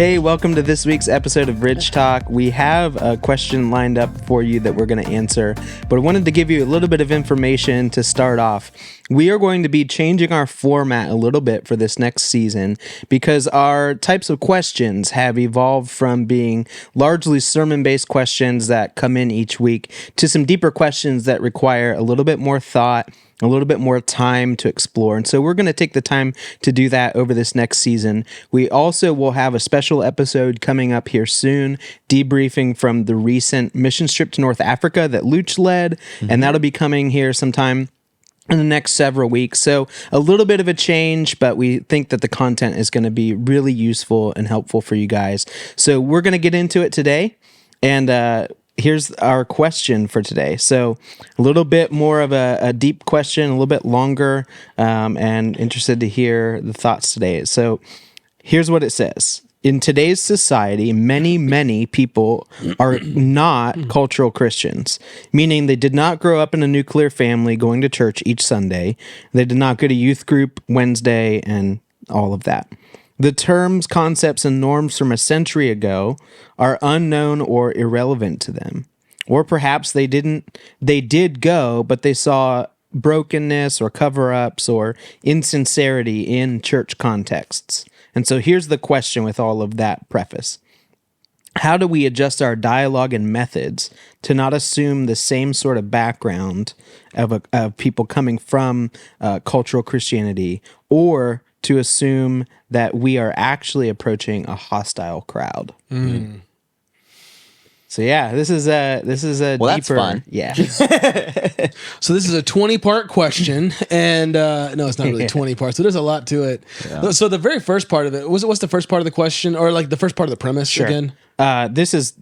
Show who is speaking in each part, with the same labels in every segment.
Speaker 1: Hey, welcome to this week's episode of Ridge Talk. We have a question lined up for you that we're going to answer, but I wanted to give you a little bit of information to start off. We are going to be changing our format a little bit for this next season because our types of questions have evolved from being largely sermon-based questions that come in each week to some deeper questions that require a little bit more thought, a little bit more time to explore. And so we're going to take the time to do that over this next season. We also will have a special episode coming up here soon, debriefing from the recent mission trip to North Africa that Luch led, and that'll be coming here sometime in the next several weeks. So a little bit of a change, but we think that the content is going to be really useful and helpful for you guys. So we're going to get into it today. And here's our question for today. So a little bit more of a deep question, a little bit longer, and interested to hear the thoughts today. So here's what it says. In today's society, many people are not cultural Christians, meaning they did not grow up in a nuclear family going to church each Sunday. They did not go to youth group Wednesday and all of that. The terms, concepts, and norms from a century ago are unknown or irrelevant to them. Or perhaps they did go, but they saw brokenness or cover-ups or insincerity in church contexts. And so here's the question with all of that preface. How do we adjust our dialogue and methods to not assume the same sort of background of people coming from cultural Christianity, or to assume that we are actually approaching a hostile crowd? So yeah, this is a
Speaker 2: Well,
Speaker 1: deeper.
Speaker 2: that's fun.
Speaker 1: Yeah.
Speaker 3: So this is a 20-part question, and no, it's not really 20 parts. So there's a lot to it. Yeah. So the very first part of it, what's the first part of the question, or like the first part of the premise again?
Speaker 1: This is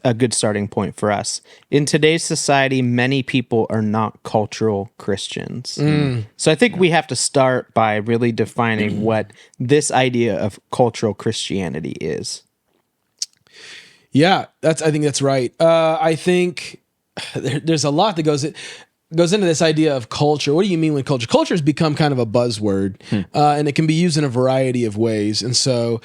Speaker 1: a good starting point for us. In today's society, many people are not cultural Christians. So I think we have to start by really defining what this idea of cultural Christianity is.
Speaker 3: Yeah, I think that's right. I think there's a lot that goes into this idea of culture. What do you mean with culture? Culture has become kind of a buzzword, and it can be used in a variety of ways. And so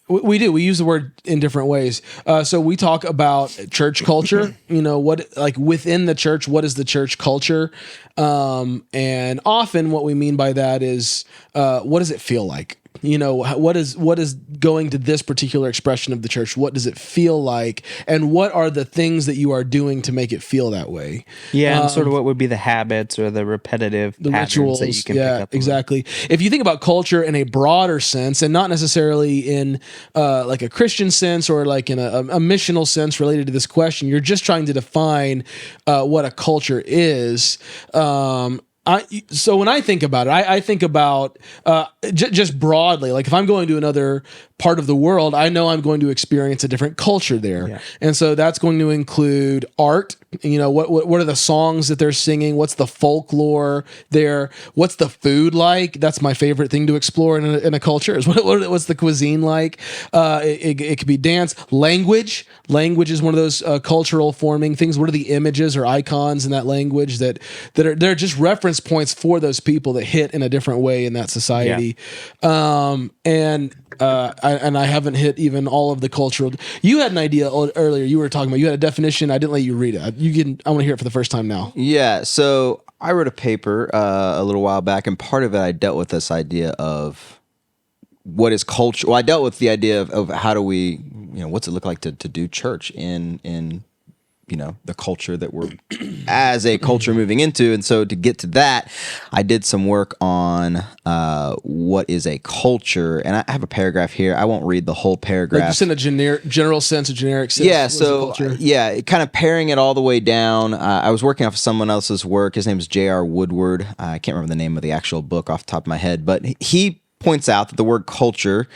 Speaker 3: we use the word in different ways. So we talk about church culture. Within the church, what is the church culture? And often what we mean by that is what does it feel like? What is going to this particular expression of the church? What does it feel like? And what are the things that you are doing to make it feel that way?
Speaker 1: Yeah, and sort of what would be the habits or the repetitive
Speaker 3: rituals
Speaker 1: that you can pick up on.
Speaker 3: Exactly. If you think about culture in a broader sense, and not necessarily in like a Christian sense or like in a missional sense related to this question, you're just trying to define what a culture is. So when I think about it, I think about just broadly, like if I'm going to another part of the world, I know I'm going to experience a different culture there. Yeah. And so that's going to include art. What are the songs that they're singing? What's the folklore there? What's the food like? That's my favorite thing to explore in a culture is what's the cuisine like? It could be dance. Language is one of those cultural forming things. What are the images or icons in that language that are just reference points for those people that hit in a different way in that society? Yeah. And I haven't hit even all of the cultural. You had an idea earlier. You were talking about. You had a definition. I didn't let you read it. I want to hear it for the first time now.
Speaker 2: Yeah. So I wrote a paper a little while back, and part of it I dealt with this idea of what is culture. Well, I dealt with the idea of how do we, what's it look like to do church in the culture that we're as a culture moving into. And so to get to that, I did some work on what is a culture. And I have a paragraph here. I won't read the whole paragraph.
Speaker 3: Like just in a general sense, a generic sense.
Speaker 2: Yeah. So kind of paring it all the way down. I was working off of someone else's work. His name is J.R. Woodward. I can't remember the name of the actual book off the top of my head, but he points out that the word culture,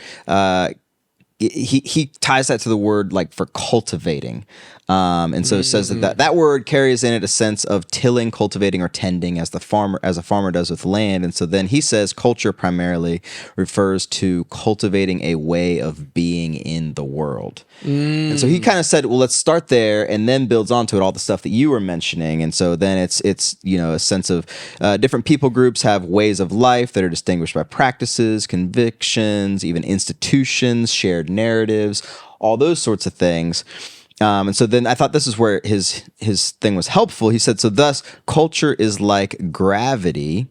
Speaker 2: he ties that to the word like for cultivating. And so it says that word carries in it a sense of tilling, cultivating, or tending as a farmer does with land. And so then he says culture primarily refers to cultivating a way of being in the world. And so he kind of said, well, let's start there, and then builds onto it all the stuff that you were mentioning. And so then it's a sense of different people groups have ways of life that are distinguished by practices, convictions, even institutions, shared shared narratives, all those sorts of things. And so then I thought this is where his thing was helpful. He said, so thus culture is like gravity,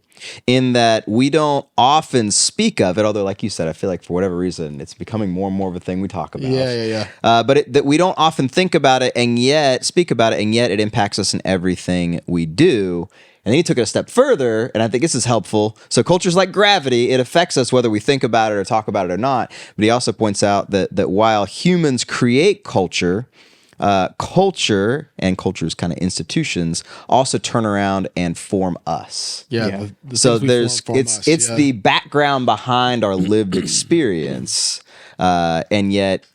Speaker 2: in that we don't often speak of it, although like you said, I feel like for whatever reason, it's becoming more and more of a thing we talk about.
Speaker 3: Yeah.
Speaker 2: But that we don't often think about it and yet speak about it, and yet it impacts us in everything we do. And then he took it a step further, and I think this is helpful. So culture's like gravity. It affects us whether we think about it or talk about it or not. But he also points out that while humans create culture, culture and culture's kind of institutions also turn around and form us.
Speaker 3: Yeah.
Speaker 2: So it's the background behind our lived experience, and yet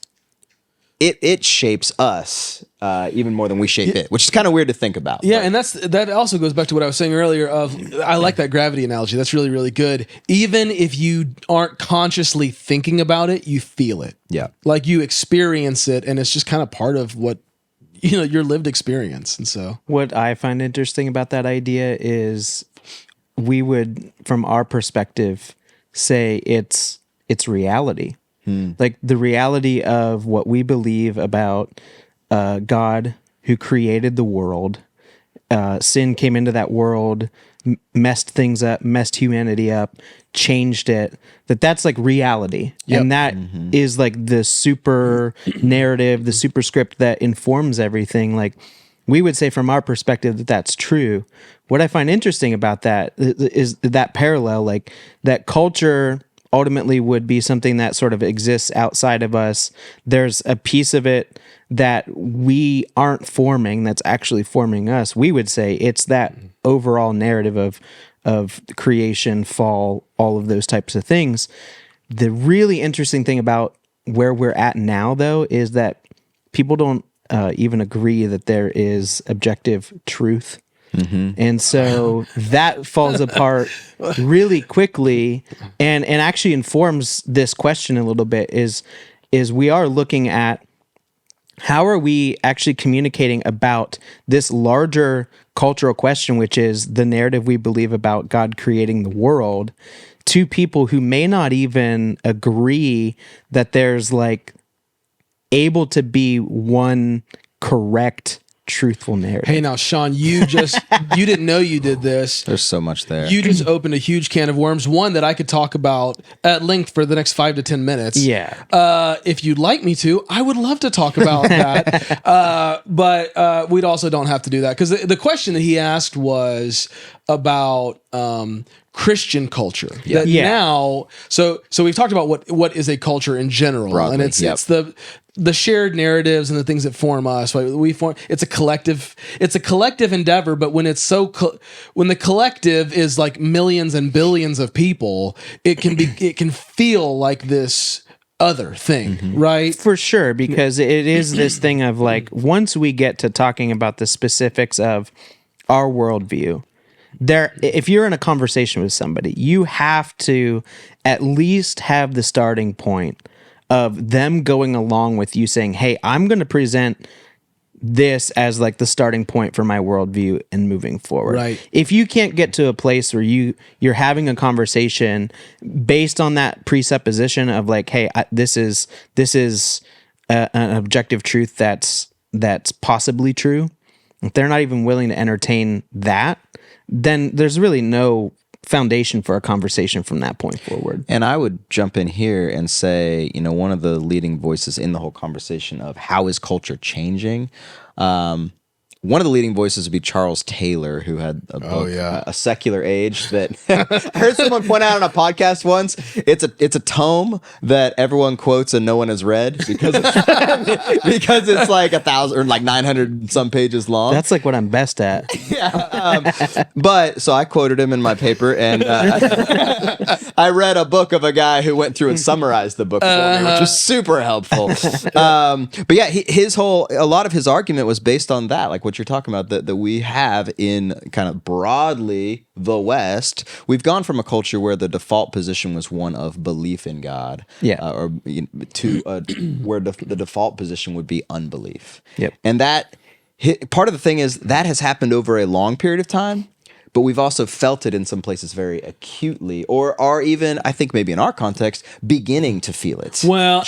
Speaker 2: it shapes us even more than we shape it, which is kind of weird to think about.
Speaker 3: Yeah, and that also goes back to what I was saying earlier I like that gravity analogy. That's really, really good. Even if you aren't consciously thinking about it, you feel it.
Speaker 2: Yeah.
Speaker 3: Like you experience it, and it's just kind of part of what, your lived experience. And so
Speaker 1: what I find interesting about that idea is we would, from our perspective, say it's reality. Like the reality of what we believe about God who created the world. Sin came into that world, messed things up, messed humanity up, changed it. That's like reality.
Speaker 3: Yep.
Speaker 1: And that is like the super narrative, the superscript that informs everything. Like we would say from our perspective that's true. What I find interesting about that is that parallel, like that culture ultimately would be something that sort of exists outside of us. There's a piece of it that we aren't forming that's actually forming us. We would say it's that overall narrative of creation, fall, all of those types of things. The really interesting thing about where we're at now, though, is that people don't even agree that there is objective truth. And so that falls apart really quickly and actually informs this question a little bit is we are looking at how are we actually communicating about this larger cultural question, which is the narrative we believe about God creating the world, to people who may not even agree that there's like able to be one correct truthful narrative.
Speaker 3: Hey, now, Sean, you didn't know you did this.
Speaker 2: There's so much there.
Speaker 3: You just opened a huge can of worms, one that I could talk about at length for the next 5 to 10 minutes.
Speaker 1: Yeah.
Speaker 3: If you'd like me to, I would love to talk about that. But we also don't have to do that, because the question that he asked was about Christian culture.
Speaker 2: Yeah.
Speaker 3: Now, so we've talked about what is a culture in general,
Speaker 2: broadly,
Speaker 3: and it's the shared narratives and the things that form us. Right? We form. It's a collective endeavor. But when it's when the collective is like millions and billions of people, it can feel like this other thing, right?
Speaker 1: For sure, because it is this thing of like, once we get to talking about the specifics of our worldview, if you're in a conversation with somebody, you have to at least have the starting point of them going along with you saying, hey, I'm going to present this as like the starting point for my worldview and moving forward.
Speaker 3: Right.
Speaker 1: If you can't get to a place where you're having a conversation based on that presupposition of like, hey, this is an objective truth that's possibly true, if they're not even willing to entertain that, then there's really no foundation for a conversation from that point forward.
Speaker 2: And I would jump in here and say, one of the leading voices in the whole conversation of how is culture changing, one of the leading voices would be Charles Taylor, who had a book, A Secular Age, that I heard someone point out on a podcast once. It's a tome that everyone quotes and no one has read because it's like 1,000 or like 900 some pages long.
Speaker 1: That's like what I'm best at.
Speaker 2: But so I quoted him in my paper, and I read a book of a guy who went through and summarized the book for me, which was super helpful. But yeah, a lot of his argument was based on that, like what you're talking about, that we have in kind of broadly the West. We've gone from a culture where the default position was one of belief in God, to where the default position would be unbelief.
Speaker 1: Yep.
Speaker 2: And that part of the thing is that has happened over a long period of time, but we've also felt it in some places very acutely, or are even, I think maybe in our context, beginning to feel it.
Speaker 3: Well,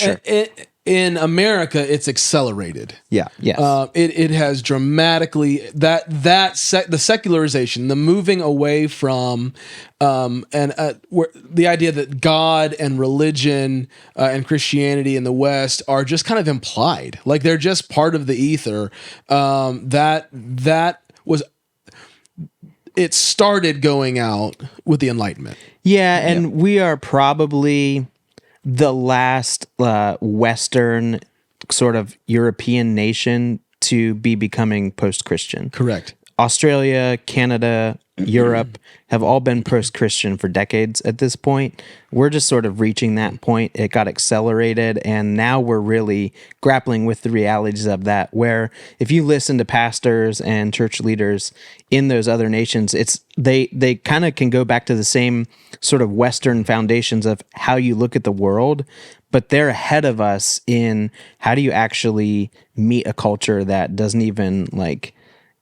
Speaker 3: in America, it's accelerated.
Speaker 2: Yeah.
Speaker 1: Yes.
Speaker 3: It has dramatically the secularization, the moving away from the idea that God and religion and Christianity in the West are just kind of implied, like they're just part of the ether. It started going out with the Enlightenment.
Speaker 1: Yeah, and we are probably the last Western sort of European nation to be becoming post-Christian.
Speaker 3: Correct.
Speaker 1: Australia, Canada, Europe have all been post-Christian for decades at this point. We're just sort of reaching that point. It got accelerated, and now we're really grappling with the realities of that, where if you listen to pastors and church leaders in those other nations, they kind of can go back to the same sort of Western foundations of how you look at the world, but they're ahead of us in how do you actually meet a culture that doesn't even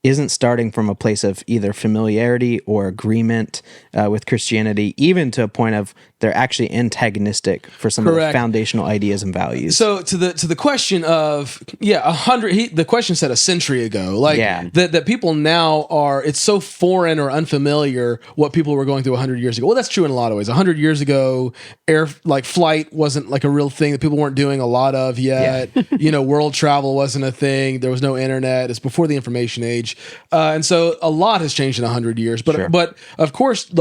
Speaker 1: isn't starting from a place of either familiarity or agreement with Christianity, even to a point of they're actually antagonistic for some of the foundational ideas and values.
Speaker 3: So to the question of 100, the question said a century ago, that people now are, it's so foreign or unfamiliar what people were going through 100 years ago. Well, that's true in a lot of ways. 100 years ago, flight wasn't like a real thing that people weren't doing a lot of yet. Yeah. World travel wasn't a thing. There was no internet. It's before the information age. And so a lot has changed in 100 years, but of course,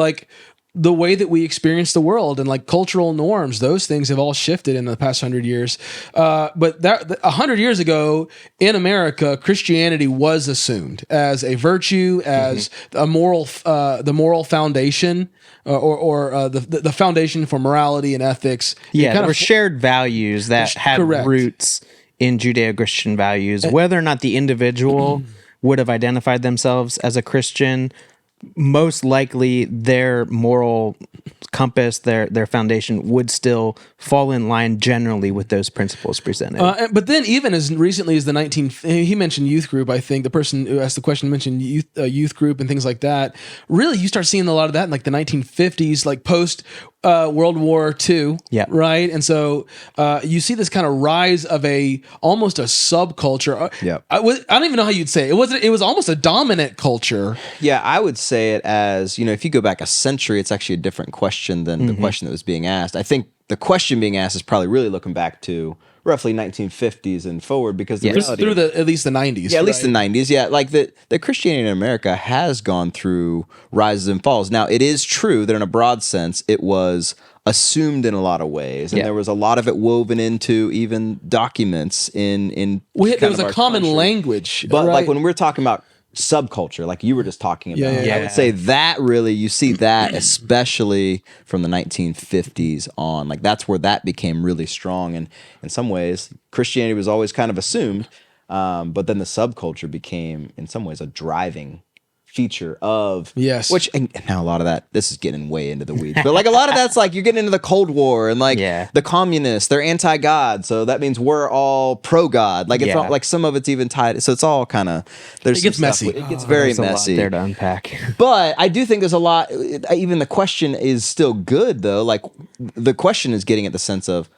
Speaker 3: the way that we experience the world and cultural norms, those things have all shifted in the past 100 years. But 100 years ago in America, Christianity was assumed as a virtue, as a moral, the moral foundation, or the foundation for morality and ethics.
Speaker 1: Yeah, there were shared values that had roots in Judeo-Christian values. Whether or not the individual would have identified themselves as a Christian, most likely their moral compass, their foundation would still fall in line generally with those principles presented.
Speaker 3: But then even as recently as he mentioned youth group, I think the person who asked the question mentioned youth group and things like that. Really, you start seeing a lot of that in the 1950s, post World War II, right? And so you see this kind of rise of almost a subculture. I don't even know how you'd say it. It was almost a dominant culture.
Speaker 2: Yeah, I would say it as, if you go back a century, it's actually a different question than the question that was being asked. I think the question being asked is probably really looking back to roughly 1950s and forward, because the reality,
Speaker 3: through at least the 90s.
Speaker 2: Yeah, at least the 90s. Yeah, the Christianity in America has gone through rises and falls. Now, it is true that in a broad sense, it was assumed in a lot of ways, and there was a lot of it woven into even documents in
Speaker 3: there was a common language.
Speaker 2: But when we're talking about subculture, like you were just talking about, I would say that really, you see that especially from the 1950s on, that's where that became really strong. And in some ways, Christianity was always kind of assumed, but then the subculture became in some ways a driving feature of which, and now a lot of that, this is getting way into the weeds, but a lot of that's you're getting into the Cold War and the communists, they're anti-God, so that means we're all pro-God. It's not some of it's even tied, so it's all kind of, it
Speaker 3: gets messy.
Speaker 2: It gets very messy.
Speaker 1: A lot there to unpack.
Speaker 2: But I do think there's a lot, even the question is still good though. The question is getting at the sense of,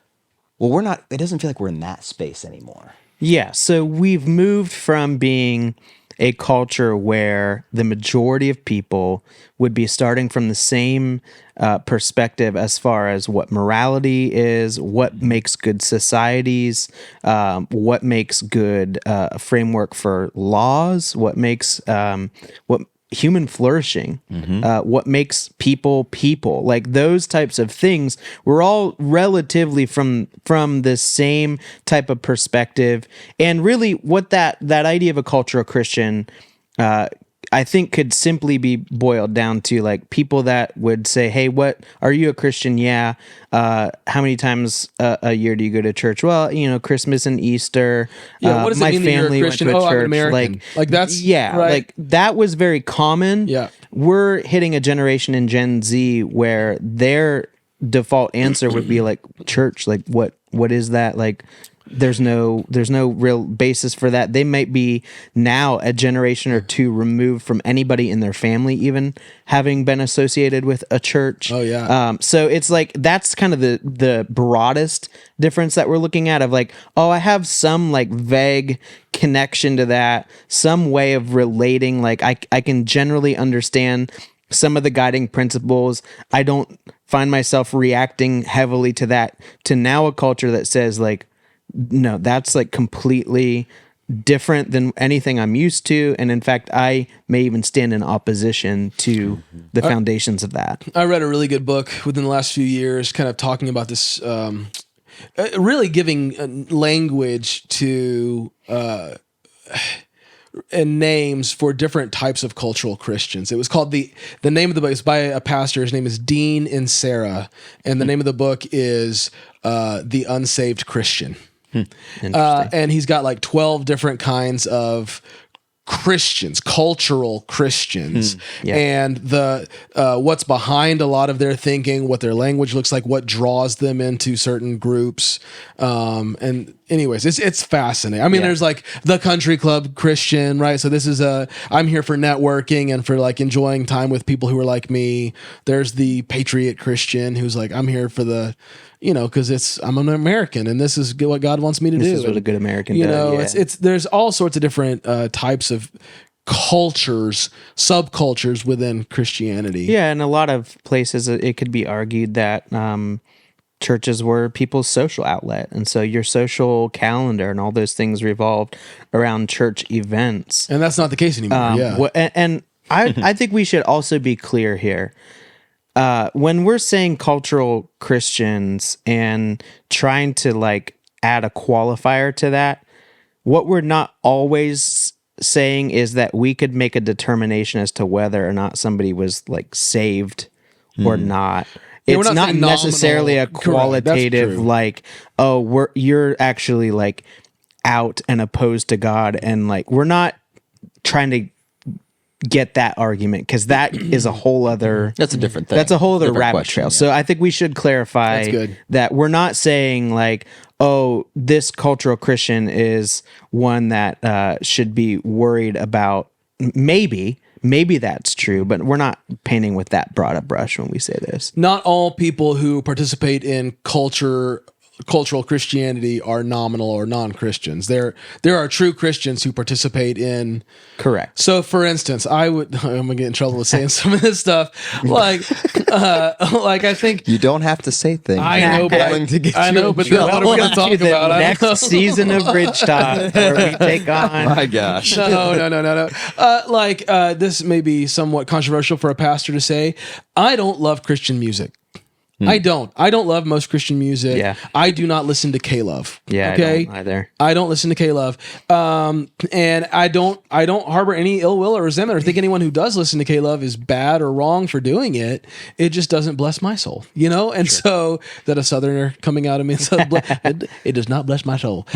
Speaker 2: well, it doesn't feel like we're in that space anymore.
Speaker 1: Yeah, so we've moved from being a culture where the majority of people would be starting from the same perspective as far as what morality is, what makes good societies, what makes good framework for laws, what makes human flourishing, what makes people, those types of things. We're all relatively from the same type of perspective, and really what that idea of a cultural Christian I think could simply be boiled down to people that would say, hey, what are you a Christian? Yeah. How many times a year do you go to church? Well, Christmas and Easter.
Speaker 3: What does it mean that you're a Christian?
Speaker 1: Went to a church.
Speaker 3: I'm American. That's
Speaker 1: right. That was very common.
Speaker 3: Yeah.
Speaker 1: We're hitting a generation in Gen Z where their default answer would be church. What is that? there's no real basis for that. They might be now a generation or two removed from anybody in their family even having been associated with a church.
Speaker 3: Oh, yeah.
Speaker 1: So it's like that's kind of the broadest difference that we're looking at of like, oh, I have some like vague connection to that, some way of relating. Like I can generally understand some of the guiding principles. I don't find myself reacting heavily to that, to now a culture that says like, no, that's like completely different than anything I'm used to. And in fact, I may even stand in opposition to the foundations of that.
Speaker 3: I read a really good book within the last few years, kind of talking about this, really giving language to and names for different types of cultural Christians. It was called the name of the book is by a pastor. His name is Dean Insera, and the name of the book is The Unsaved Christian. And he's got like 12 different kinds of Christians, cultural Christians, and the what's behind a lot of their thinking, what their language looks like, what draws them into certain groups. And anyways, it's fascinating. I mean, there's like the country club Christian, right? So this is I'm here for networking and for like enjoying time with people who are like me. There's the patriot Christian who's like, I'm here for the, because I'm an American and this is what God wants me to do.
Speaker 1: This is what a good American does.
Speaker 3: It's there's all sorts of different types of cultures, subcultures within Christianity.
Speaker 1: Yeah, in a lot of places, it could be argued that churches were people's social outlet, and so your social calendar and all those things revolved around church events.
Speaker 3: And that's not the case anymore.
Speaker 1: And I think we should also be clear here. When we're saying cultural Christians and trying to like add a qualifier to that, what we're not always saying is that we could make a determination as to whether or not somebody was like saved or not. It's
Speaker 3: we're
Speaker 1: not
Speaker 3: saying
Speaker 1: necessarily a
Speaker 3: nominal. Correct, that's
Speaker 1: qualitative
Speaker 3: true.
Speaker 1: like, oh, you're actually like out and opposed to God, and like we're not trying to get that argument, because that is a whole other
Speaker 2: That's a different thing.
Speaker 1: that's a whole other
Speaker 2: Different
Speaker 1: rabbit
Speaker 2: question,
Speaker 1: trail.
Speaker 2: yeah.
Speaker 1: So I think we should clarify
Speaker 3: That's good.
Speaker 1: that we're not saying like, oh, this cultural Christian is one that should be worried about. Maybe that's true, but we're not painting with that broad a brush when we say this.
Speaker 3: Not all people who participate in cultural Christianity are nominal or non-Christians. There are true Christians who participate in.
Speaker 1: Correct.
Speaker 3: So, for instance, I'm gonna get in trouble with saying some of this stuff. Like I think
Speaker 2: You don't have to say things.
Speaker 3: I know, but
Speaker 2: Willing to get
Speaker 3: I
Speaker 2: you
Speaker 3: know,
Speaker 2: in
Speaker 3: but
Speaker 2: trouble.
Speaker 3: what are we gonna
Speaker 1: Welcome
Speaker 3: talk
Speaker 1: to the
Speaker 3: about? I don't know.
Speaker 1: next season of Ridge Talk, where we take on.
Speaker 2: My gosh.
Speaker 3: No. This may be somewhat controversial for a pastor to say. I don't love Christian music. I don't love most Christian music.
Speaker 1: Yeah.
Speaker 3: I do not listen to K-Love.
Speaker 1: Yeah,
Speaker 3: Okay.
Speaker 1: I don't either.
Speaker 3: I don't listen to K-Love. And I don't harbor any ill will or resentment or think anyone who does listen to K-Love is bad or wrong for doing it. It just doesn't bless my soul, And so that a Southerner coming out of me, so it does not bless my soul.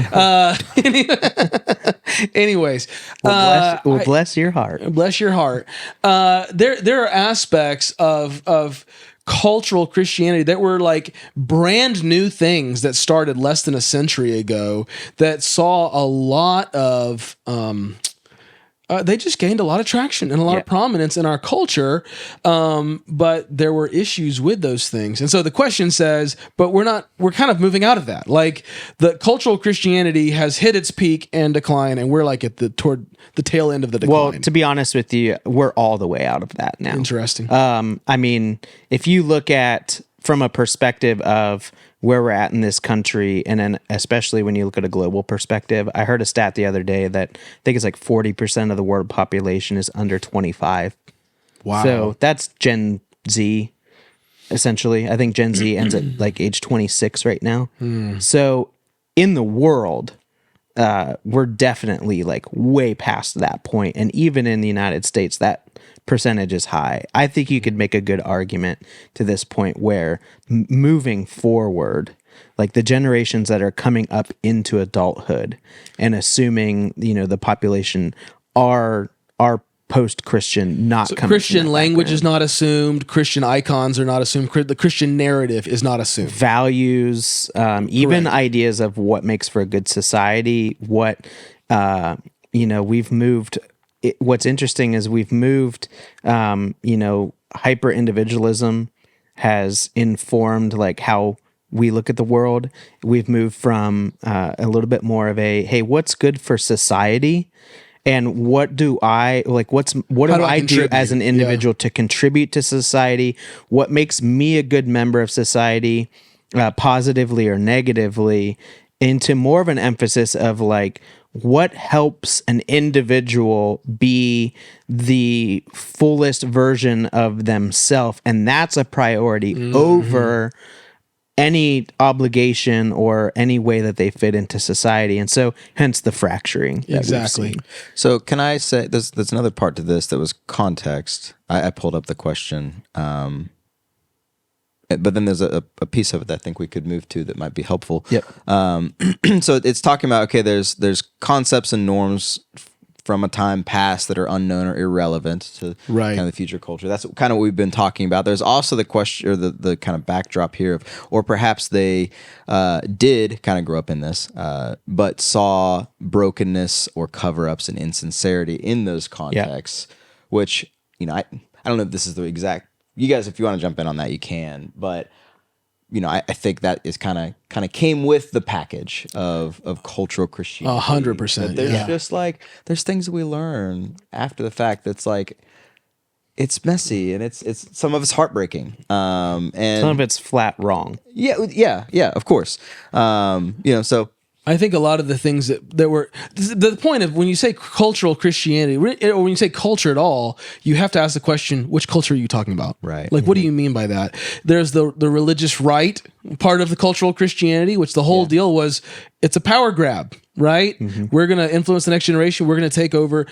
Speaker 3: Anyways,
Speaker 1: Bless your heart.
Speaker 3: bless your heart. There are aspects of cultural Christianity that were like brand new things that started less than a century ago that saw a lot of they just gained a lot of traction and a lot of prominence in our culture, but there were issues with those things. And so the question says, but we're kind of moving out of that. Like the cultural Christianity has hit its peak and decline, and we're like toward the tail end of the decline.
Speaker 1: Well, to be honest with you, we're all the way out of that now.
Speaker 3: Interesting.
Speaker 1: I mean, if you look at from a perspective of where we're at in this country, and then especially when you look at a global perspective, I heard a stat the other day that I think it's like 40% of the world population is under 25.
Speaker 3: Wow.
Speaker 1: So that's Gen Z, essentially. I think Gen Z ends at like age 26 right now. So in the world, we're definitely like way past that point. And even in the United States, that percentage is high. I think you could make a good argument to this point where moving forward, like the generations that are coming up into adulthood and assuming, the population are post-Christian, not
Speaker 3: So
Speaker 1: coming
Speaker 3: Christian
Speaker 1: from that
Speaker 3: language
Speaker 1: background.
Speaker 3: is not assumed. Christian icons are not assumed. The Christian narrative is not assumed.
Speaker 1: Values, even
Speaker 3: Correct.
Speaker 1: ideas of what makes for a good society. We've moved. What's interesting is we've moved. Hyper individualism has informed like how we look at the world. We've moved from a little bit more of a, hey, what's good for society? And what do I like? What do I do
Speaker 3: contribute?
Speaker 1: as an individual to contribute to society? What makes me a good member of society, positively or negatively? Into more of an emphasis of like what helps an individual be the fullest version of themselves, and that's a priority over any obligation or any way that they fit into society. And so hence the fracturing that we've
Speaker 3: Exactly.
Speaker 1: seen.
Speaker 2: So can I say there's another part to this that was context. I pulled up the question, but then there's a piece of it that I think we could move to that might be helpful.
Speaker 1: Yep.
Speaker 2: So it's talking about, okay, there's concepts and norms from a time past that are unknown or irrelevant to
Speaker 3: Right.
Speaker 2: kind of the future culture. That's kind of what we've been talking about. There's also the question or the kind of backdrop here of, or perhaps they did kind of grow up in this, but saw brokenness or cover-ups and insincerity in those contexts, which, I don't know if this is the exact, you guys, if you want to jump in on that, you can, but I think that is kind of came with the package of cultural Christianity.
Speaker 3: 100%.
Speaker 2: That there's
Speaker 3: Yeah.
Speaker 2: just like there's things that we learn after the fact that's like it's messy and it's some of it's heartbreaking. And
Speaker 1: Some of it's flat wrong.
Speaker 2: yeah, of course. So
Speaker 3: I think a lot of the things that were the point of when you say cultural Christianity, or when you say culture at all, you have to ask the question, which culture are you talking about?
Speaker 2: Right.
Speaker 3: Like, what do you mean by that? There's the religious right part of the cultural Christianity, which the whole deal was, it's a power grab, right? We're going to influence the next generation. We're going to take over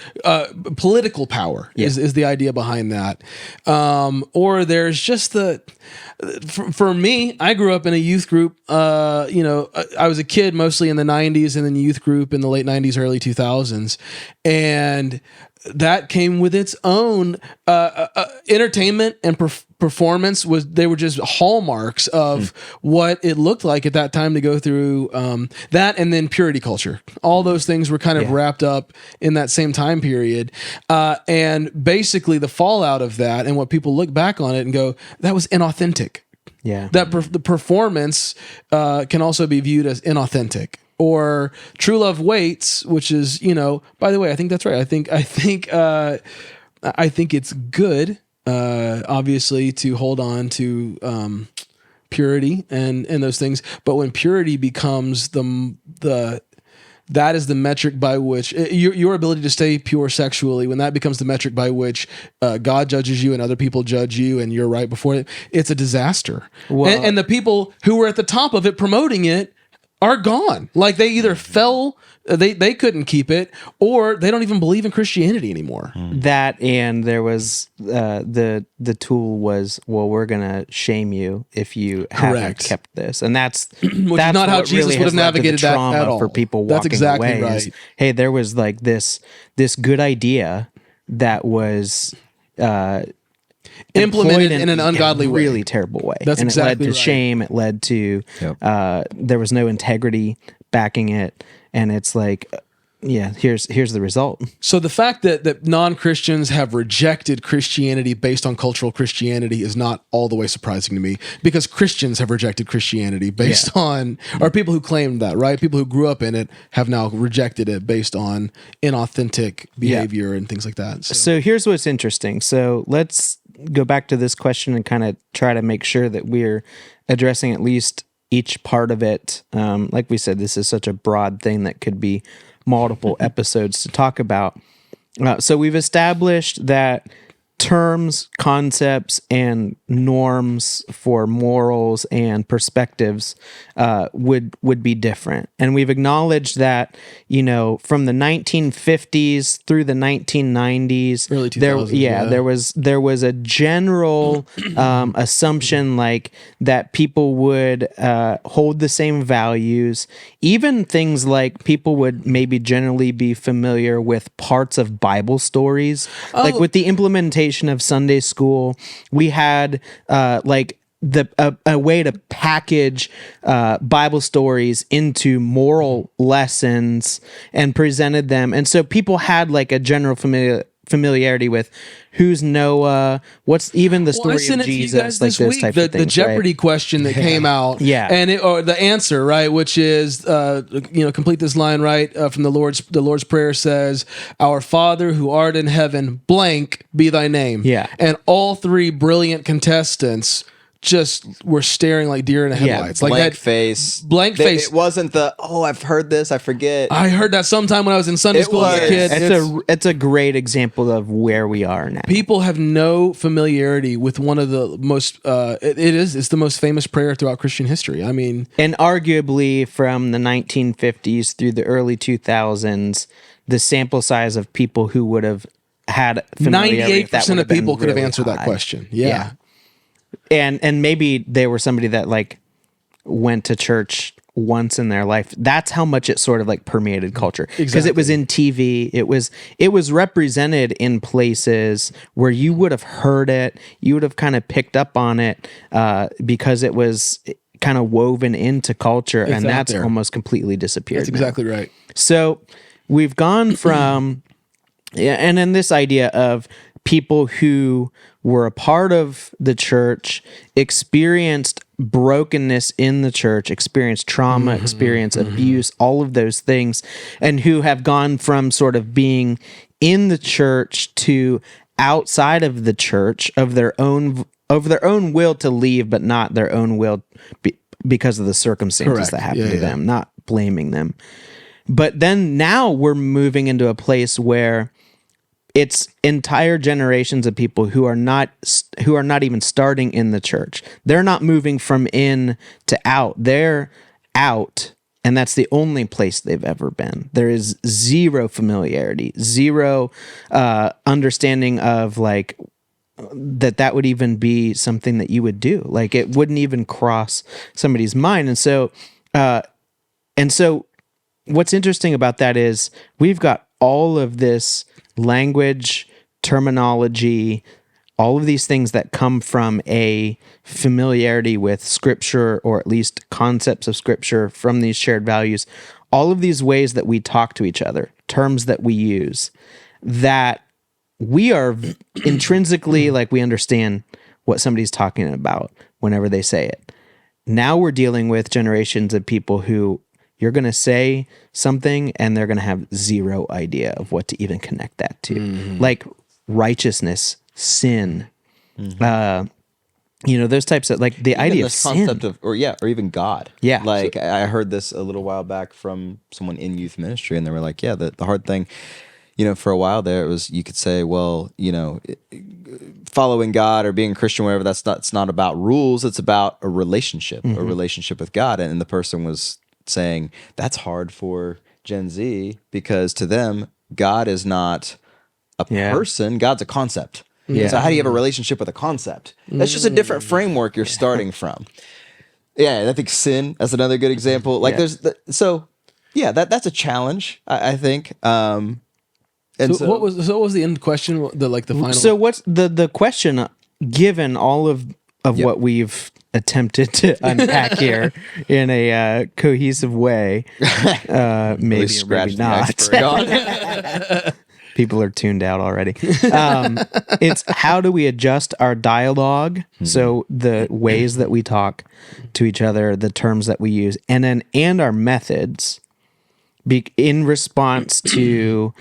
Speaker 3: political power is the idea behind that. Or there's just for me, I grew up in a youth group. I was a kid mostly in the 90s and then youth group in the late 90s, early 2000s. And that came with its own entertainment and performance. They were just hallmarks of what it looked like at that time to go through that, and then purity culture. All those things were kind of wrapped up in that same time period, and basically the fallout of that, and what people look back on it and go, that was inauthentic.
Speaker 1: Yeah.
Speaker 3: That the performance can also be viewed as inauthentic. Or True Love Waits, which is, by the way, I think that's right. I think it's good, obviously, to hold on to purity and those things. But when purity becomes that is the metric by which your ability to stay pure sexually, when that becomes the metric by which God judges you and other people judge you and you're right before it, it's a disaster.
Speaker 1: Well-
Speaker 3: and the people who were at the top of it promoting it are gone. Like they either fell, they couldn't keep it, or they don't even believe in Christianity anymore.
Speaker 1: That, and there was the tool was, well, we're gonna shame you if you haven't
Speaker 3: Correct.
Speaker 1: kept this, and that's
Speaker 3: Which is
Speaker 1: that's
Speaker 3: not how
Speaker 1: what
Speaker 3: Jesus
Speaker 1: really
Speaker 3: would
Speaker 1: has
Speaker 3: have
Speaker 1: led to the
Speaker 3: navigated that
Speaker 1: trauma
Speaker 3: at all.
Speaker 1: for people
Speaker 3: That's
Speaker 1: walking
Speaker 3: exactly
Speaker 1: away.
Speaker 3: right.
Speaker 1: Is, hey, there was like this good idea that was
Speaker 3: Implemented
Speaker 1: employed
Speaker 3: in an ungodly way.
Speaker 1: really terrible way.
Speaker 3: That's
Speaker 1: and
Speaker 3: exactly
Speaker 1: it led to
Speaker 3: right.
Speaker 1: shame. It led to there was no integrity backing it, and it's like, here's the result.
Speaker 3: So the fact that non-Christians have rejected Christianity based on cultural Christianity is not all the way surprising to me, because Christians have rejected Christianity based on, or people who claimed that, right? People who grew up in it have now rejected it based on inauthentic behavior and things like that.
Speaker 1: So here's what's interesting. So let's go back to this question and kind of try to make sure that we're addressing at least each part of it. Like we said, this is such a broad thing that could be multiple episodes to talk about. So we've established that terms, concepts, and norms for morals and perspectives would be different. And we've acknowledged that, from the 1950s through the 1990s,
Speaker 3: Early 2000s,
Speaker 1: there was a general assumption like that people would hold the same values. Even things like people would maybe generally be familiar with parts of Bible stories, like with the implementation of Sunday school, we had like a way to package Bible stories into moral lessons and presented them, and so people had like a general familiarity with who's Noah, what's even the story of Jesus, like those types of things.
Speaker 3: The Jeopardy question that came out, and or the answer, right, which is, complete this line, right, from the Lord's Prayer says, "Our Father who art in heaven, blank be thy name."
Speaker 1: Yeah,
Speaker 3: and all three brilliant contestants just were staring like deer in the headlights. Like
Speaker 2: blank
Speaker 3: that
Speaker 2: face.
Speaker 3: Blank face.
Speaker 2: It wasn't I've heard this, I forget.
Speaker 3: I heard that sometime when I was in Sunday school as a kid.
Speaker 1: It's a great example of where we are now.
Speaker 3: People have no familiarity with one of the most it's the most famous prayer throughout Christian history. I mean,
Speaker 1: and arguably from the 1950s through the early 2000s, the sample size of people who would have had familiarity,
Speaker 3: 98% of people could have
Speaker 1: really
Speaker 3: answered that question. Yeah.
Speaker 1: And maybe they were somebody that like went to church once in their life. That's how much it sort of like permeated culture, because it was in TV. It was represented in places where you would have heard it. You would have kind of picked up on it because it was kind of woven into culture, and that's almost completely disappeared.
Speaker 3: That's exactly right.
Speaker 1: So we've gone from, and then this idea of people who were a part of the church, experienced brokenness in the church, experienced trauma, experienced abuse, all of those things, and who have gone from sort of being in the church to outside of the church of their own will to leave, but not their own will because of the circumstances that happened to them, not blaming them. But then now we're moving into a place where it's entire generations of people who are not even starting in the church. They're not moving from in to out. They're out, and that's the only place they've ever been. There is zero familiarity, zero understanding of like that would even be something that you would do. Like it wouldn't even cross somebody's mind. And so what's interesting about that is we've got all of this language, terminology, all of these things that come from a familiarity with Scripture, or at least concepts of Scripture from these shared values, all of these ways that we talk to each other, terms that we use, that we are intrinsically like we understand what somebody's talking about whenever they say it. Now we're dealing with generations of people who you're going to say something and they're going to have zero idea of what to even connect that to. Like righteousness, sin, those types of like the
Speaker 2: Even
Speaker 1: idea of
Speaker 2: this
Speaker 1: sin.
Speaker 2: concept of, or even God.
Speaker 1: Yeah.
Speaker 2: Like I heard this a little while back from someone in youth ministry, and they were like, yeah, the hard thing, for a while there, it was, you could say, well, following God or being a Christian, whatever, it's not about rules. It's about a relationship with God. And the person was saying that's hard for Gen Z because to them, God is not a person, God's a concept. Yeah. So how do you have a relationship with a concept? That's just a different framework you're starting from. Yeah, and I think sin, that's another good example. Like that's a challenge, I think. What
Speaker 3: was the end question? The final.
Speaker 1: So what's the question? Given all of what we've attempted to unpack here in a cohesive way, maybe or maybe not. People are tuned out already. It's how do we adjust our dialogue? So the ways that we talk to each other, the terms that we use, and our methods in response to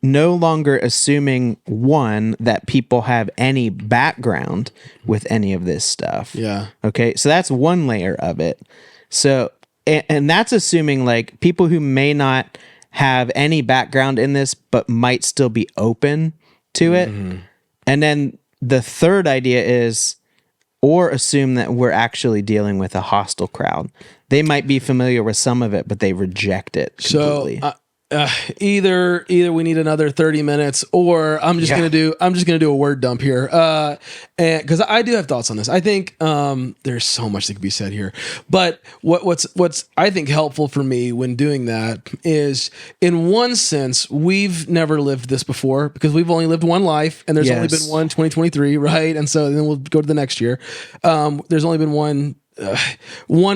Speaker 1: no longer assuming, one, that people have any background with any of this stuff.
Speaker 3: Yeah.
Speaker 1: Okay. So that's one layer of it. So, and that's assuming like people who may not have any background in this, but might still be open to it. And then the third idea is, or assume that we're actually dealing with a hostile crowd. They might be familiar with some of it, but they reject it completely.
Speaker 3: So either we need another 30 minutes, or I'm just gonna do a word dump here, and because I do have thoughts on this. I think there's so much that could be said here, but what's I think helpful for me when doing that is, in one sense, we've never lived this before because we've only lived one life, and there's only been one 2023, right? And so then we'll go to the next year. There's only been one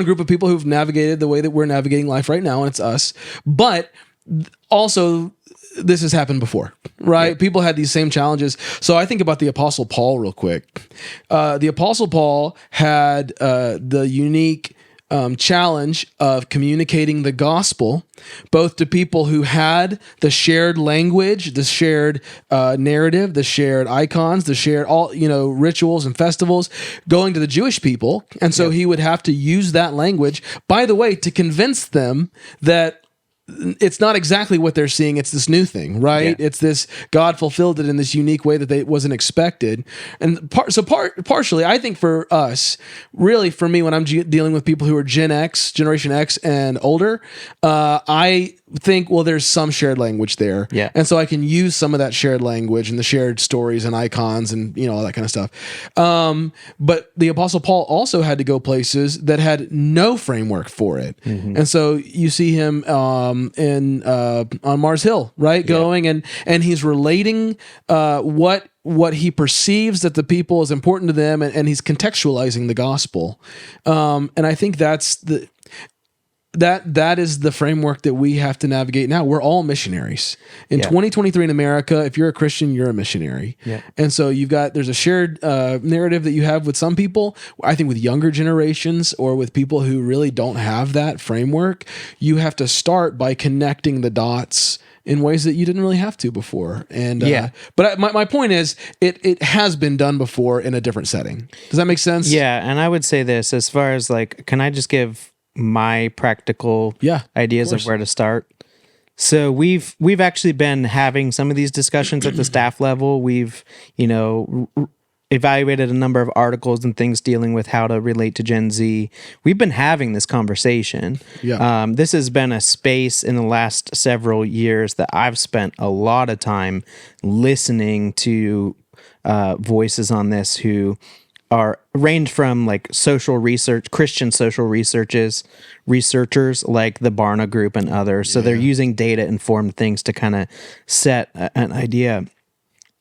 Speaker 3: group of people who've navigated the way that we're navigating life right now, and it's us. But also, this has happened before, right? Yeah. People had these same challenges. So I think about the Apostle Paul real quick. The Apostle Paul had the unique challenge of communicating the gospel both to people who had the shared language, the shared narrative, the shared icons, the shared rituals and festivals, going to the Jewish people. And so he would have to use that language, by the way, to convince them that it's not exactly what they're seeing. It's this new thing, right? Yeah. It's this, God fulfilled it in this unique way that they wasn't expected. And partially, I think for us, really for me, when I'm dealing with people who are Generation X and older, I think, well, there's some shared language there.
Speaker 1: Yeah.
Speaker 3: And so I can use some of that shared language and the shared stories and icons and, all that kind of stuff. But the Apostle Paul also had to go places that had no framework for it. Mm-hmm. And so you see him, on Mars Hill, right? Yeah. Going and he's relating what he perceives that the people is important to them, and he's contextualizing the gospel. And I think that's that is the framework that we have to navigate now. We're all missionaries. In 2023 in America, if you're a Christian, you're a missionary. Yeah. And so there's a shared narrative that you have with some people. I think with younger generations or with people who really don't have that framework, you have to start by connecting the dots in ways that you didn't really have to before. And but my point is, it has been done before in a different setting. Does that make sense?
Speaker 1: Yeah, and I would say this, as far as can I just give my practical ideas of where to start? So we've actually been having some of these discussions at the staff level. We've evaluated a number of articles and things dealing with how to relate to Gen Z. We've been having this conversation. Yeah. This has been a space in the last several years that I've spent a lot of time listening to voices on this who range from social research, Christian social researchers like the Barna Group and others. So they're using data-informed things to kind of set an idea.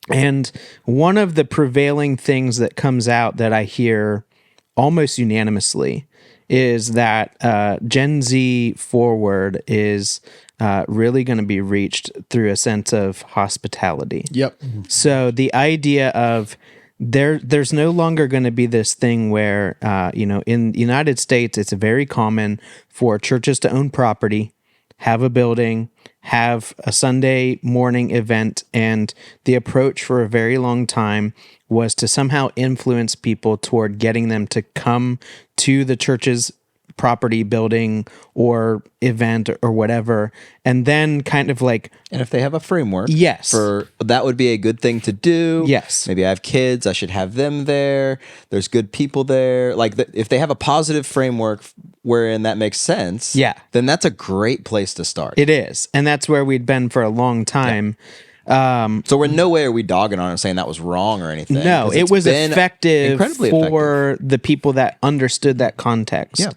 Speaker 1: And one of the prevailing things that comes out that I hear almost unanimously is that Gen Z forward is really going to be reached through a sense of hospitality.
Speaker 3: Yep.
Speaker 1: So the idea of there's no longer going to be this thing where, in the United States, it's very common for churches to own property, have a building, have a Sunday morning event, and the approach for a very long time was to somehow influence people toward getting them to come to the church's property, building, or event or whatever, and then kind of and
Speaker 2: if they have a framework,
Speaker 1: for
Speaker 2: that would be a good thing to do.
Speaker 1: Yes,
Speaker 2: maybe I have kids, I should have them there. There's good people there. If they have a positive framework wherein that makes sense, then that's a great place to start.
Speaker 1: It is, and that's where we'd been for a long time.
Speaker 2: So in no way are we dogging on it, saying that was wrong or anything.
Speaker 1: No, it was effective for
Speaker 2: effective.
Speaker 1: the people that understood that context.
Speaker 2: Yeah.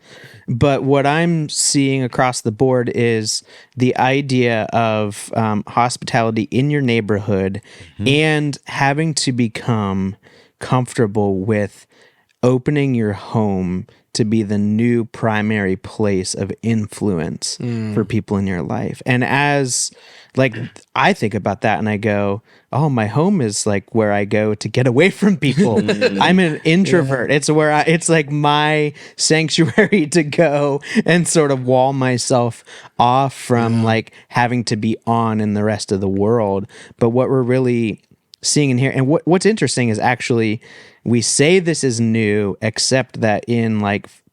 Speaker 1: But what I'm seeing across the board is the idea of hospitality in your neighborhood and having to become comfortable with opening your home to be the new primary place of influence for people in your life. And as I think about that and I go, oh, my home is where I go to get away from people. I'm an introvert. It's where it's my sanctuary to go and sort of wall myself off from having to be on in the rest of the world. But what we're really seeing in here, and what's interesting is actually we say this is new, except that in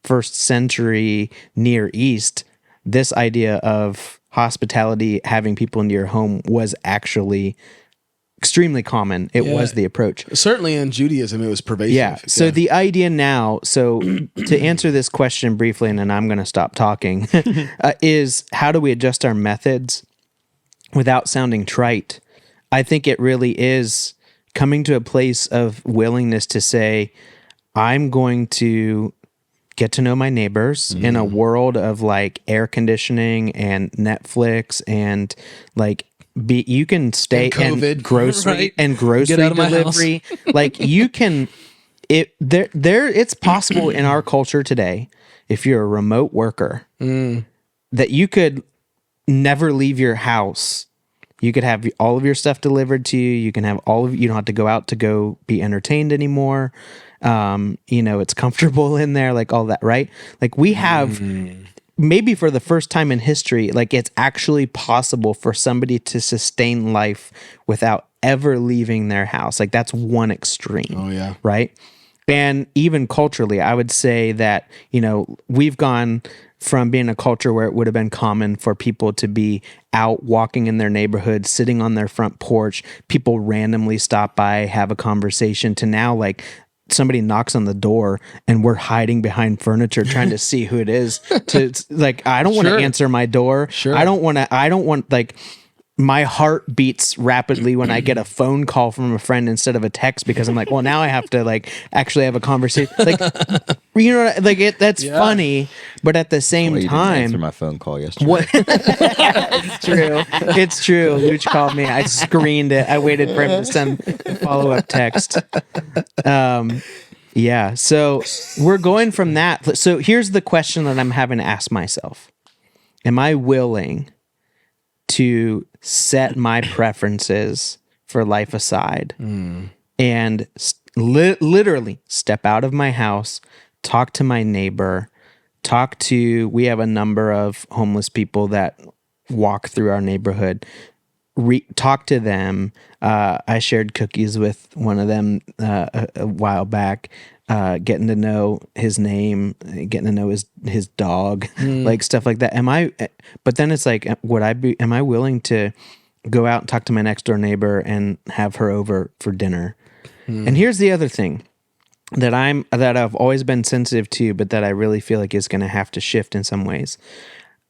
Speaker 1: first century Near East, this idea of hospitality, having people into your home, was actually extremely common. It was the approach.
Speaker 3: Certainly in Judaism, it was pervasive.
Speaker 1: Yeah. So the idea now, to answer this question briefly, and then I'm going to stop talking, is how do we adjust our methods without sounding trite? I think it really is coming to a place of willingness to say, I'm going to get to know my neighbors in a world of like air conditioning and Netflix and like you can stay
Speaker 3: and COVID,
Speaker 1: and grocery
Speaker 3: right?
Speaker 1: and grocery
Speaker 3: Get out of my
Speaker 1: delivery. Like you can it's possible in our culture today, if you're a remote worker, that you could never leave your house. You could have all of your stuff delivered to you. You can have you don't have to go out to go be entertained anymore. It's comfortable in there, like all that, right? Like we have maybe for the first time in history, like it's actually possible for somebody to sustain life without ever leaving their house. Like that's one extreme.
Speaker 3: Oh yeah.
Speaker 1: Right. And even culturally, I would say that, we've gone from being a culture where it would have been common for people to be out walking in their neighborhood, sitting on their front porch, people randomly stop by, have a conversation, to now like somebody knocks on the door and we're hiding behind furniture trying to see who it is. To like, I don't want to answer my door.
Speaker 3: Sure.
Speaker 1: I don't want like, my heart beats rapidly when I get a phone call from a friend instead of a text, because I'm like, well, now I have to like actually have a conversation. Like, like that's funny, but at the same
Speaker 2: You didn't
Speaker 1: time,
Speaker 2: answer my phone call yesterday.
Speaker 1: what? It's true. Luch called me. I screened it. I waited for him to send a follow-up text. Yeah. So we're going from that. So here's the question that I'm having to ask myself: am I willing to set my preferences for life aside and literally step out of my house, talk to my neighbor, we have a number of homeless people that walk through our neighborhood, talk to them. I shared cookies with one of them a while back, getting to know his name, getting to know his dog, like stuff like that. But then it's like, am I willing to go out and talk to my next door neighbor and have her over for dinner? And here's the other thing that I've always been sensitive to, but that I really feel like is going to have to shift in some ways.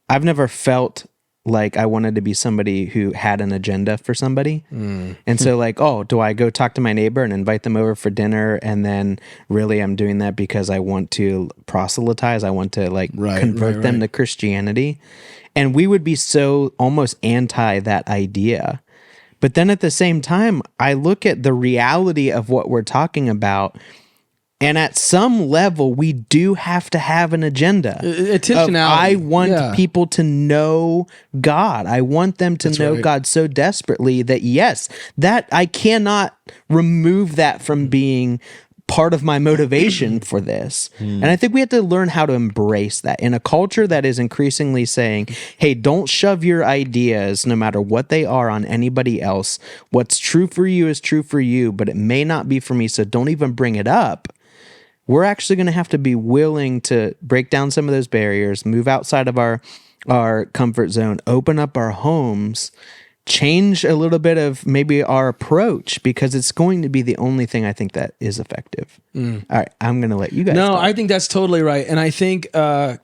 Speaker 1: I've never felt like I wanted to be somebody who had an agenda for somebody. And so like, do I go talk to my neighbor and invite them over for dinner? And then really I'm doing that because I want to proselytize. I want to like convert them to Christianity. And we would be so almost anti that idea. But then at the same time, I look at the reality of what we're talking about, and at some level, we do have to have an agenda.
Speaker 3: Intentionality.
Speaker 1: I want people to know God. I want them to know God so desperately that, yes, that I cannot remove that from being part of my motivation for this. And I think we have to learn how to embrace that in a culture that is increasingly saying, hey, don't shove your ideas, no matter what they are, on anybody else. What's true for you is true for you, but it may not be for me, so don't even bring it up. We're actually going to have to be willing to break down some of those barriers, move outside of our comfort zone, open up our homes, change a little bit of maybe our approach, because it's going to be the only thing I think that is effective. All right, I'm going to let you guys talk.
Speaker 3: I think that's totally right. And I think I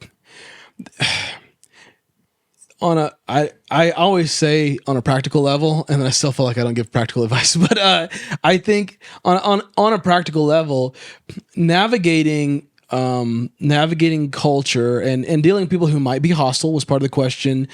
Speaker 3: always say on a practical level, and then I still feel like I don't give practical advice, but I think on a practical level, navigating culture and dealing with people who might be hostile was part of the question.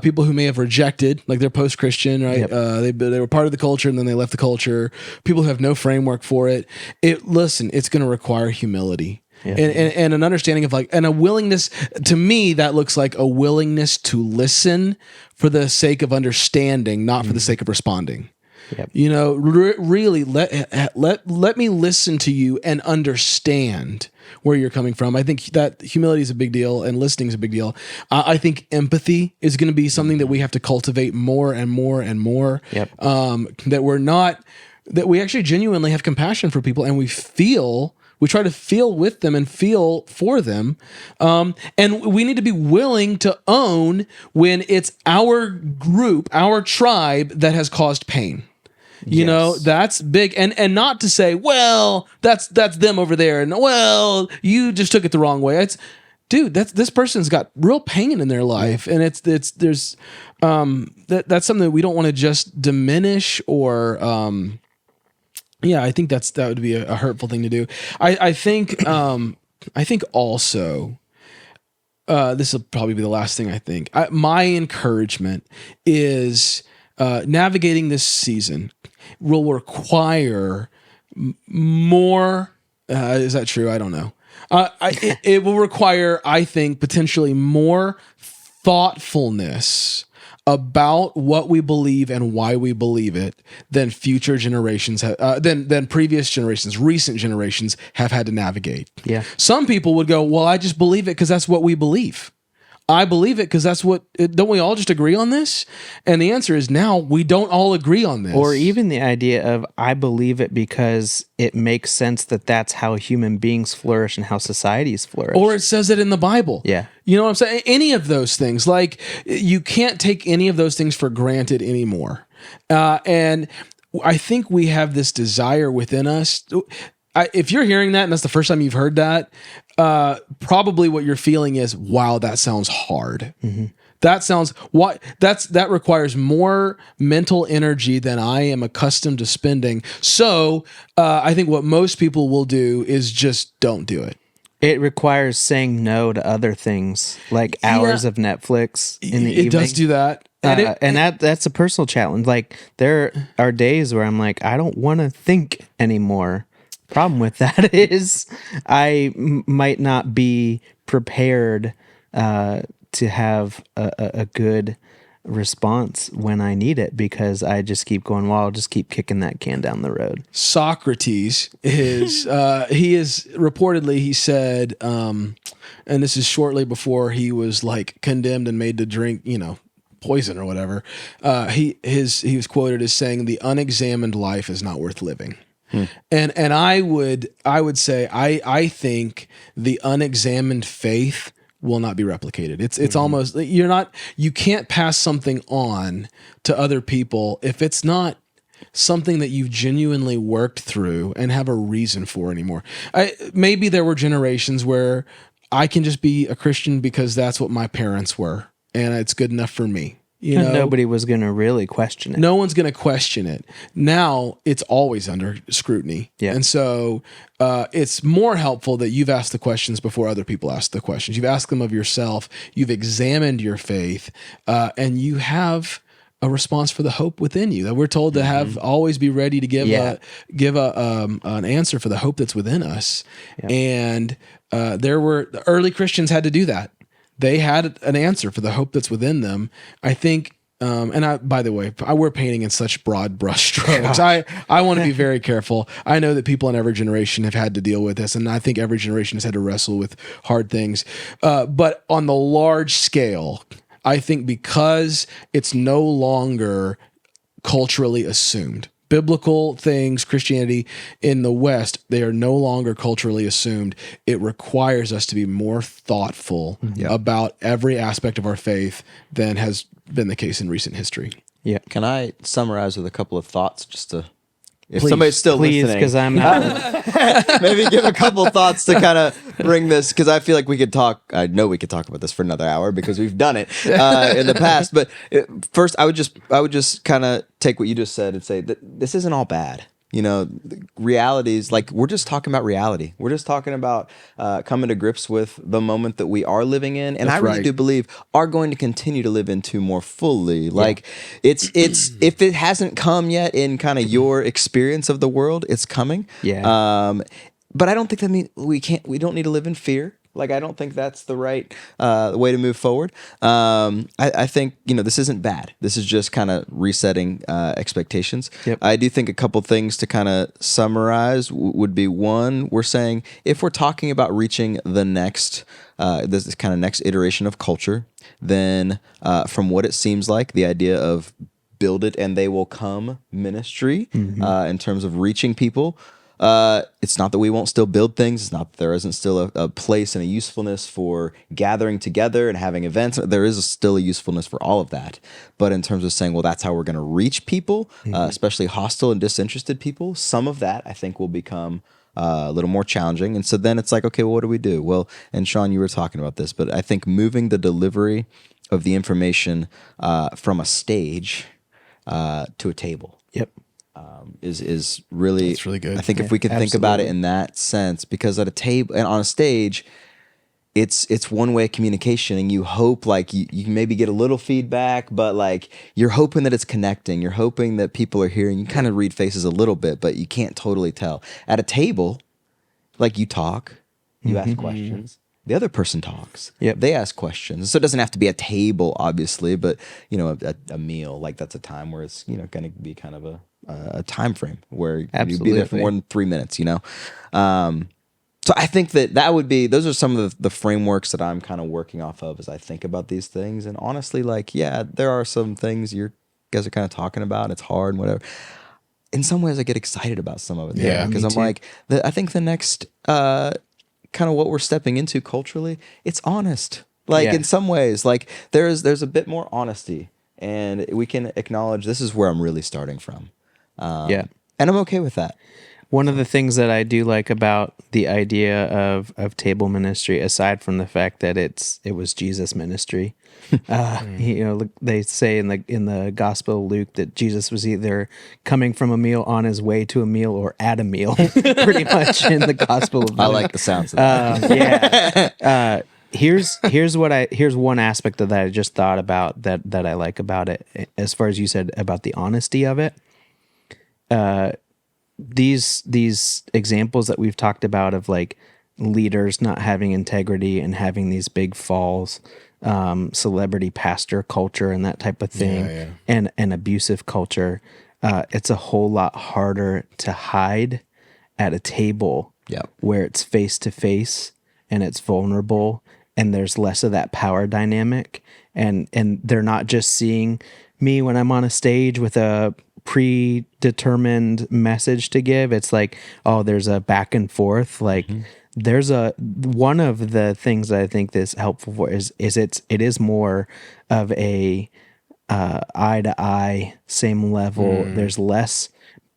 Speaker 3: People who may have rejected, like they're post-Christian, right? Yep. They were part of the culture and then they left the culture. People who have no framework for it. It's going to require humility. Yeah. And an understanding of and a willingness. To me, that looks like a willingness to listen for the sake of understanding, not for the sake of responding. Yep. Really let me listen to you and understand where you're coming from. I think that humility is a big deal and listening is a big deal. I think empathy is going to be something that we have to cultivate more and more and more. Yep. That we actually genuinely have compassion for people, and we try to feel with them and feel for them. And we need to be willing to own when it's our group, our tribe that has caused pain. You know, that's big. And not to say, well, that's them over there, and well, you just took it the wrong way. It's, dude, this person's got real pain in their life, and there's that's something that we don't want to just diminish or I think that would be a hurtful thing to do. I think also this will probably be the last thing I think. My encouragement is navigating this season will require more. Is that true? I don't know. It will require, I think, potentially more thoughtfulness about what we believe and why we believe it than future generations than previous generations, recent generations have had to navigate.
Speaker 1: Yeah.
Speaker 3: Some people would go, well, I just believe it because that's what we believe. I believe it because that's what, don't we all just agree on this? And the answer is now we don't all agree on this.
Speaker 1: Or even the idea of I believe it because it makes sense that that's how human beings flourish and how societies flourish.
Speaker 3: Or it says it in the Bible.
Speaker 1: Yeah.
Speaker 3: You know what I'm saying? Any of those things. Like, you can't take any of those things for granted anymore. And I think we have this desire within us. If you're hearing that and that's the first time you've heard that, probably what you're feeling is, wow, that sounds hard. Mm-hmm. That requires more mental energy than I am accustomed to spending. So I think what most people will do is just don't do it.
Speaker 1: It requires saying no to other things, like hours of Netflix in the evening.
Speaker 3: It does do that.
Speaker 1: And that's a personal challenge. Like, there are days where I'm like, I don't want to think anymore. Problem with that is I might not be prepared to have a good response when I need it because I just keep going, well, I'll just keep kicking that can down the road.
Speaker 3: Socrates is, he said, and this is shortly before he was like condemned and made to drink, poison or whatever. He was quoted as saying, "The unexamined life is not worth living." And I would say I think the unexamined faith will not be replicated. It's almost, you can't pass something on to other people if it's not something that you've genuinely worked through and have a reason for anymore. Maybe there were generations where I can just be a Christian because that's what my parents were and it's good enough for me.
Speaker 1: Nobody was going to really question it.
Speaker 3: No one's going to question it. Now it's always under scrutiny.
Speaker 1: Yeah.
Speaker 3: And so it's more helpful that you've asked the questions before other people ask the questions. You've asked them of yourself. You've examined your faith, and you have a response for the hope within you. That we're told to have always be ready to give an answer for the hope that's within us. Yeah. And the early Christians had to do that. They had an answer for the hope that's within them. I think, by the way, we're painting in such broad brushstrokes. I want to be very careful. I know that people in every generation have had to deal with this, and I think every generation has had to wrestle with hard things. But on the large scale, I think because it's no longer culturally assumed. Biblical things, Christianity in the West, they are no longer culturally assumed. It requires us to be more thoughtful about every aspect of our faith than has been the case in recent history.
Speaker 2: Yeah. Can I summarize with a couple of thoughts just to... If somebody's still listening,
Speaker 1: because I'm not.
Speaker 2: Maybe give a couple thoughts to kind of bring this, because I feel like we could talk. I know we could talk about this for another hour because we've done it in the past. But first, I would just kind of take what you just said and say that this isn't all bad. Realities, like, we're just talking about reality. We're just talking about coming to grips with the moment that we are living in, and I really do believe are going to continue to live into more fully. Like, it's if it hasn't come yet in kind of your experience of the world, it's coming.
Speaker 1: Yeah.
Speaker 2: But I don't think that means we don't need to live in fear. Like, I don't think that's the right way to move forward. I think, this isn't bad. This is just kind of resetting expectations.
Speaker 1: Yep.
Speaker 2: I do think a couple things to kind of summarize would be, one, we're saying if we're talking about reaching the next, this kind of next iteration of culture, then from what it seems like, the idea of build it and they will come ministry in terms of reaching people, It's not that we won't still build things. It's not that there isn't still a place and a usefulness for gathering together and having events. There is still a usefulness for all of that. But in terms of saying, well, that's how we're going to reach people, especially hostile and disinterested people, some of that I think will become a little more challenging. And so then it's like, okay, well, what do we do? Well, and Sean, you were talking about this, but I think moving the delivery of the information from a stage to a table.
Speaker 1: Yep.
Speaker 2: Is really,
Speaker 3: That's really good.
Speaker 2: I think if we could think about it in that sense, because at a table and on a stage, it's one way communication, and you hope like you maybe get a little feedback, but like you're hoping that it's connecting. You're hoping that people are hearing. You kind of read faces a little bit, but you can't totally tell. At a table, like you talk, you ask questions. The other person talks.
Speaker 1: Yep.
Speaker 2: They ask questions. So it doesn't have to be a table, obviously, but a meal, like that's a time where it's going to be kind of a time frame where you'd be there for more than 3 minutes. So I think that would be, those are some of the frameworks that I'm kind of working off of as I think about these things. And honestly, like, yeah, there are some things you guys are kind of talking about. It's hard and whatever. In some ways, I get excited about some of it.
Speaker 3: Yeah,
Speaker 2: because I'm
Speaker 3: too.
Speaker 2: like, I think the next kind of what we're stepping into culturally, it's honest. Like in some ways, like there's a bit more honesty, and we can acknowledge this is where I'm really starting from. And I'm okay with that.
Speaker 1: One of the things that I do like about the idea of table ministry, aside from the fact that it was Jesus' ministry, they say in the Gospel of Luke that Jesus was either coming from a meal, on his way to a meal, or at a meal, pretty much in the Gospel of Luke.
Speaker 2: I like the sounds of that.
Speaker 1: Here's one aspect of that I just thought about that I like about it, as far as you said about the honesty of it. These examples that we've talked about of like leaders not having integrity and having these big falls, celebrity pastor culture and that type of thing, and abusive culture, it's a whole lot harder to hide at a table where it's face to face and it's vulnerable and there's less of that power dynamic, and they're not just seeing me when I'm on a stage with a predetermined message to give. It's like, oh, there's a back and forth. Like there's one of the things that I think that's helpful for is it is more of a eye to eye, same level. There's less,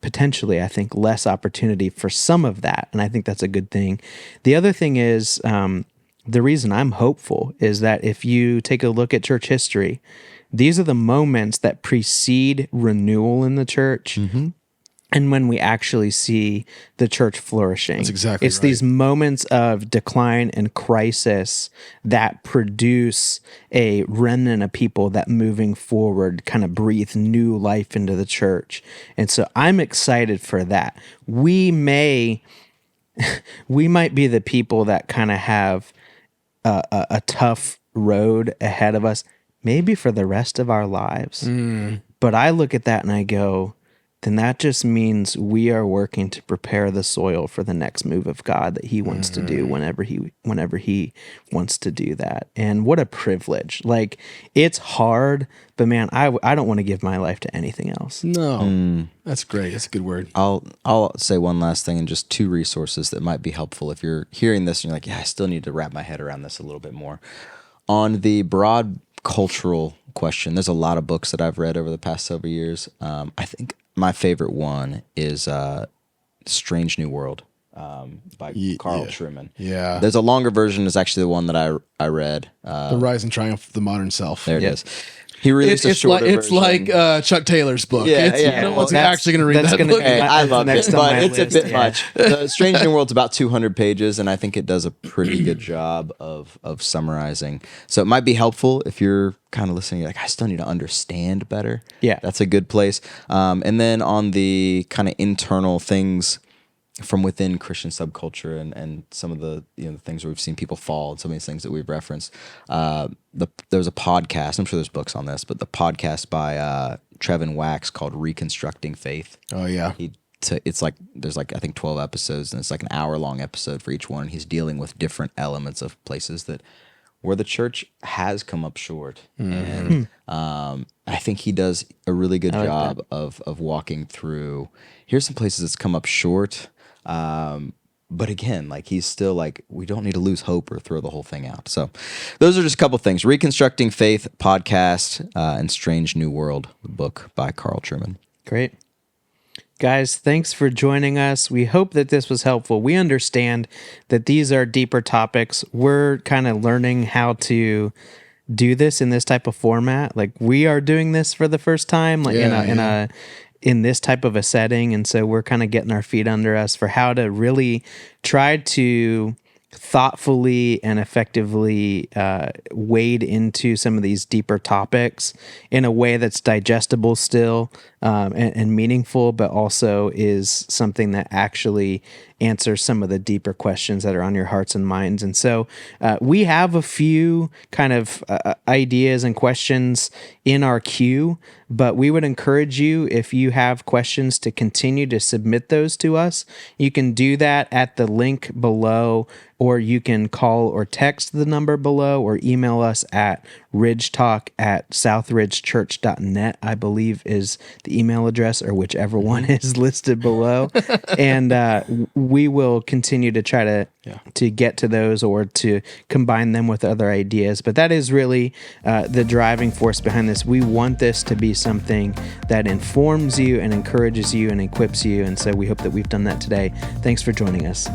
Speaker 1: potentially, I think, less opportunity for some of that. And I think that's a good thing. The other thing is, the reason I'm hopeful is that if you take a look at church history, these are the moments that precede renewal in the church. And when we actually see the church flourishing.
Speaker 3: That's exactly
Speaker 1: It's
Speaker 3: right.
Speaker 1: these moments of decline and crisis that produce a remnant of people that moving forward kind of breathe new life into the church. And so I'm excited for that. We might be the people that kind of have a tough road ahead of us, maybe for the rest of our lives. But I look at that and I go, then that just means we are working to prepare the soil for the next move of God that he wants to do whenever he wants to do that. And what a privilege. Like, it's hard, but man, I don't want to give my life to anything else.
Speaker 3: No, that's great. That's a good word.
Speaker 2: I'll say one last thing, and just two resources that might be helpful if you're hearing this and you're like, yeah, I still need to wrap my head around this a little bit more. On the broad cultural question, there's a lot of books that I've read over the past several years. I think my favorite one is Strange New World by Carl Trueman.
Speaker 3: Yeah.
Speaker 2: There's a longer version. Is actually the one that I read.
Speaker 3: The Rise and Triumph of the Modern Self.
Speaker 2: There it is. He released a shorter version.
Speaker 3: It's like Chuck Taylor's book. No one's
Speaker 1: Well,
Speaker 3: actually going to read
Speaker 1: that's
Speaker 3: that
Speaker 1: gonna
Speaker 3: book.
Speaker 1: be
Speaker 2: Hey, I
Speaker 1: That's
Speaker 2: love
Speaker 1: next
Speaker 2: it,
Speaker 1: on
Speaker 2: but
Speaker 1: my
Speaker 2: it's
Speaker 1: list,
Speaker 2: a bit
Speaker 1: yeah.
Speaker 2: much. The Strange New World's about 200 pages, and I think it does a pretty good job of summarizing. So it might be helpful if you're kind of listening. You're like, I still need to understand better.
Speaker 1: Yeah.
Speaker 2: That's a good place. And then on the kind of internal things from within Christian subculture and some of the the things where we've seen people fall and some of these things that we've referenced. There was a podcast. I'm sure there's books on this, but the podcast by Trevin Wax called Reconstructing Faith.
Speaker 3: Oh, yeah.
Speaker 2: It's like there's like I think 12 episodes, and it's like an hour-long episode for each one. He's dealing with different elements of places where the church has come up short, and I think he does a really good job of walking through. Here's some places that's come up short. But again, like he's still like, we don't need to lose hope or throw the whole thing out. So those are just a couple things. Reconstructing Faith podcast and Strange New World, the book by Carl Trueman.
Speaker 1: Great. Guys, thanks for joining us. We hope that this was helpful. We understand that these are deeper topics. We're kind of learning how to do this in this type of format. Like we are doing this for the first time, like in this type of a setting. And so we're kind of getting our feet under us for how to really try to thoughtfully and effectively wade into some of these deeper topics in a way that's digestible still and meaningful, but also is something that actually answers some of the deeper questions that are on your hearts and minds. And so we have a few kind of ideas and questions in our queue, but we would encourage you, if you have questions, to continue to submit those to us. You can do that at the link below, or you can call or text the number below, or email us at ridgetalk@southridgechurch.net, I believe is the email address, or whichever one is listed below. And we will continue to try to get to those or to combine them with other ideas. But that is really the driving force behind this. We want this to be something that informs you and encourages you and equips you. And so we hope that we've done that today. Thanks for joining us.